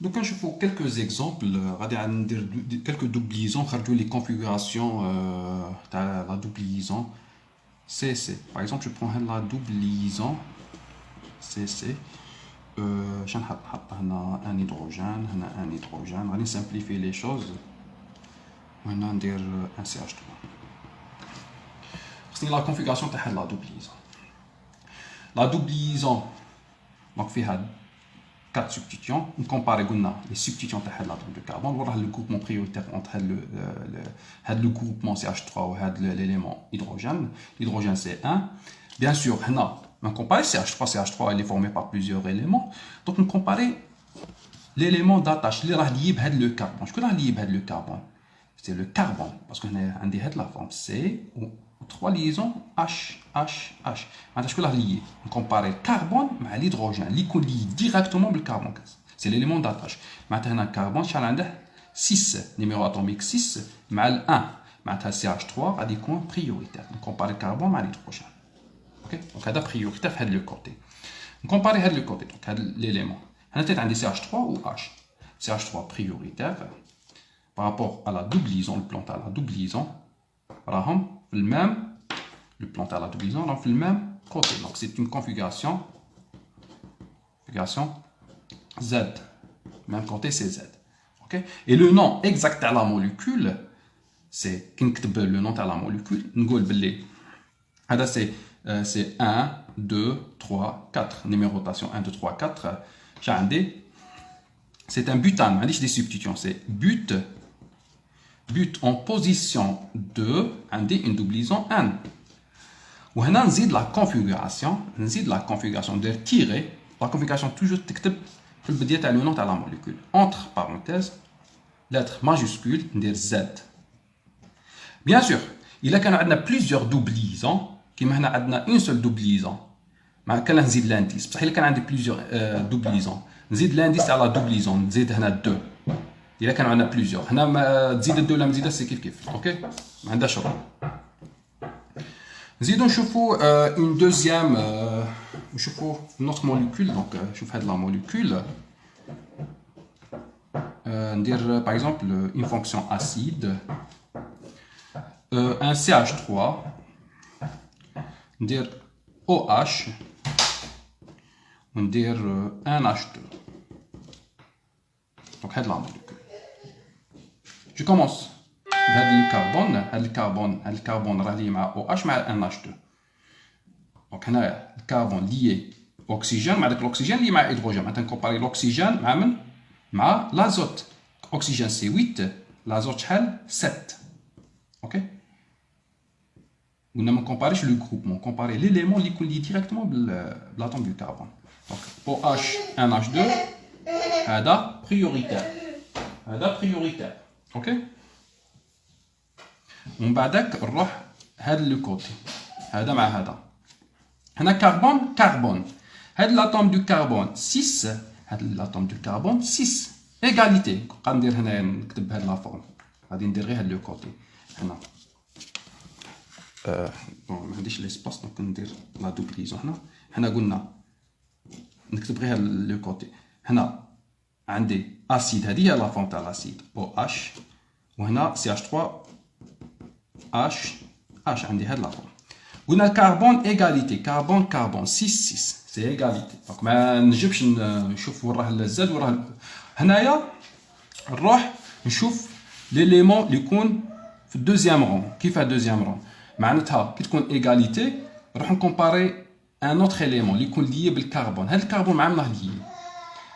Donc, je fais quelques exemples, quelques doublisaisons, les configurations de la doublisaison CC. Par exemple, je prends la doublisaison CC. Je vais un hydrogène, un hydrogène. On va simplifier les choses. On va dire un CH3. C'est la configuration de la doublisaison. La doublisaison, donc, fait 4 substitutions. On compare les substitutions de l'atome de carbone. On voit le groupement prioritaire entre le groupement CH3 et l'élément hydrogène. L'hydrogène, c'est 1. Bien sûr, on compare CH3. CH3 il est formé par plusieurs éléments. Donc, on compare l'élément d'attache qui est lié avec le carbone. Je connais lié avec le carbone. C'est le carbone. Parce qu'on a la forme C ou 3 liaisons H, H, H. Maintenant, je peux lier. On compare le carbone avec l'hydrogène. L'hydrogène lié directement avec le carbone. C'est l'élément d'attache. Maintenant, le carbone, il a 6, numéro atomique 6, avec le 1. Maintenant, CH3 a des coins prioritaires. On compare le carbone avec l'hydrogène. Okay? Donc, c'est prioritaire de le côté. On compare le côté, donc l'élément. On a CH3 ou H. CH3 prioritaire par rapport à la doublison, le plan à la doublison. Le plan à la doublison, donc le même côté. Donc c'est une configuration Z. Même côté c'est Z. Okay? Et le nom exact de la molécule, c'est le nom de la molécule. C'est 1, 2, 3, 4. Numérotation 1, 2, 3, 4. C'est un butane. On dit des substitutions. C'est but en position 2, une doublison N. Ou on nzid la configuration de tirer. La configuration toujours le nom de la molécule. Entre parenthèses, lettre majuscule de Z. Bien sûr, il y a plusieurs doublisaisons. Qui a une seule doublison. Mais quand on nzid l'indice, parce qu'il y a plusieurs doublisaisons. Nzid l'indice à la doublison, nzid 2. Il y a plusieurs. نزيد الدو ولا نزيدها سي كيف اوكي ما عندهاش شغل. نزيدو نشوفوا une deuxième نشوفوا notre molécule. Donc نشوف هاد la molécule. ندير par exemple une fonction acide, un CH3, ندير OH, ندير un H2. Donc هاد la molécule. Je commence. Le carbone rallié à OH مع NH2. Donc هنا le carbone lié au oxygène مع l'oxygène lié à l'hydrogène. Maintenant on compare l'oxygène مع l'azote. Oxygène c'est 8, l'azote c'est 7. OK? On ne compare pas le groupement, on compare l'élément qui est lié directement à l'atome du carbone. Donc OH, NH2, c'est prioritaire. Ok. ومن بعدك نروح هذا لو كوتي هذا مع هذا. هنا كربون هذا l'atome du carbone 6 هذا l'atome du carbone 6 égalité. غادي ندير هنا نكتب بهذه لا فورم غادي ندير غير هذا لو كوتي هنا بون ما عنديش ليسباس دونك ندير لا دوبليزون هنا قلنا نكتب غير لو كوتي. هنا عندي اسيد هذه هي لا فورم تاع الاسيد OH وهنا CH3 H عندي هاد لا فورم. قلنا كربون ايغاليتي كربون 6 سي ايغاليتي. دونك ما نجيبش نشوف وين راه الزاد وين راه هنايا نروح نشوف ليليمون اللي يكون في الدوزيام رون. كيف الدوزيام رون معناتها كي تكون ايغاليتي نروح نكومباري ان اوتر اليمون اللي يكون ليي بالكربون. هاد الكربون مع منه ليي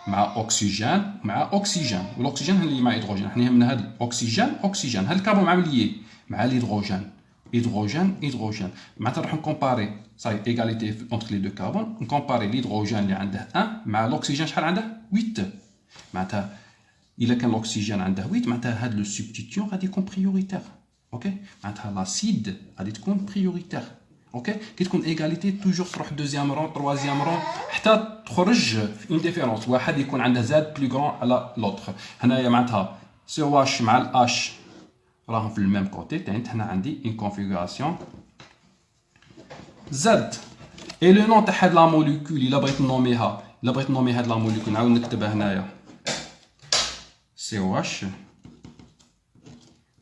مع اوكسجين والاكسجين اللي مع هيدروجين. حنا يهمنا هذا الاكسجين هذا الكربون مع ليي مع الهيدروجين هيدروجين معناتها نروح نكومباري صاي ايغاليتي اونتر لي دو كربون. نكومباري الهيدروجين اللي عنده 1 مع الاكسجين شحال عنده 8. معناتها الا كان الاكسجين عنده 8 معناتها هذا لو سبستيتيون غادي يكون بريوريتير. اوكي معناتها لاسيد غادي تكون بريوريتير. اوكي كي تكون ايغاليتي توجور تروح دوزيام رون تروازيام رون حتى تخرج في اون ديفيرونس واحد يكون عنده زاد بلو غران على لوطخ. هنايا معناتها سي واش مع الاش راهم في الميم كوتي. تاني هنا عندي اون كونفيغوراسيون زد. اي لو نون تاع هاد لا موليكول الا بغيت نومي هاد لا موليكول نعاود نكتبها هنايا COH,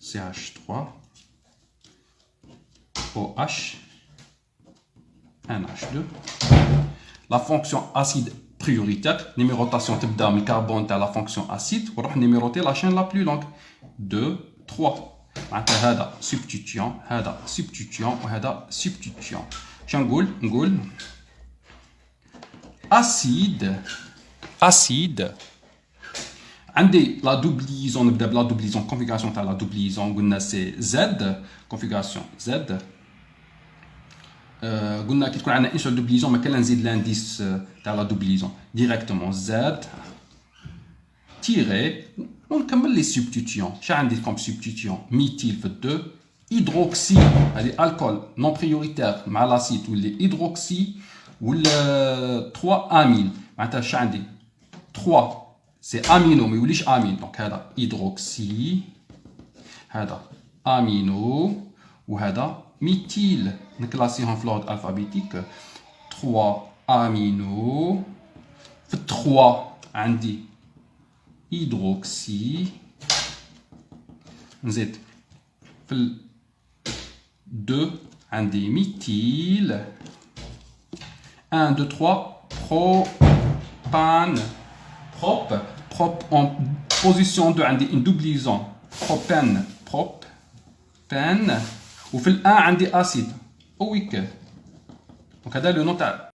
CH3, OH, NH2. La fonction acide prioritaire, numérotation تبدا من الكربون تاع la fonction acide ونروح numéroter la chaîne la plus longue 2 3 معناتها هذا substituant هذا substituant وهذا substituant. شنو نقول acide عندي لا دوبليزون نبدا بلا دوبليزون configuration تاع لا دوبليزون قلنا سي زد configuration زد قلنا كي تكون عندنا اون سول دوبليزون ما كان نزيد لانديس تاع لا دوبليزون ديريكتومون زد تيري ونكمل لي سبستيتيون. شنو عندي كوم سبستيتيون ميثيل في 2 هيدروكسي هذه الكول نون بريوريتير مع لاسيد واللي هيدروكسي ولا 3 امين معناتها شنو عندي 3 سي امينو ما يوليش امين دونك هذا هيدروكسي هذا امينو وهذا ميثيل نكلاسيهم في l'ordre alphabétique 3 امينو في 3 عندي هيدروكسي نزيد في 2 عندي ميثيل 1 2 3 propane prop en position 2 عندي une doublison propane وفي الان عندي اسيد اويك دونك هذا لو نون تاع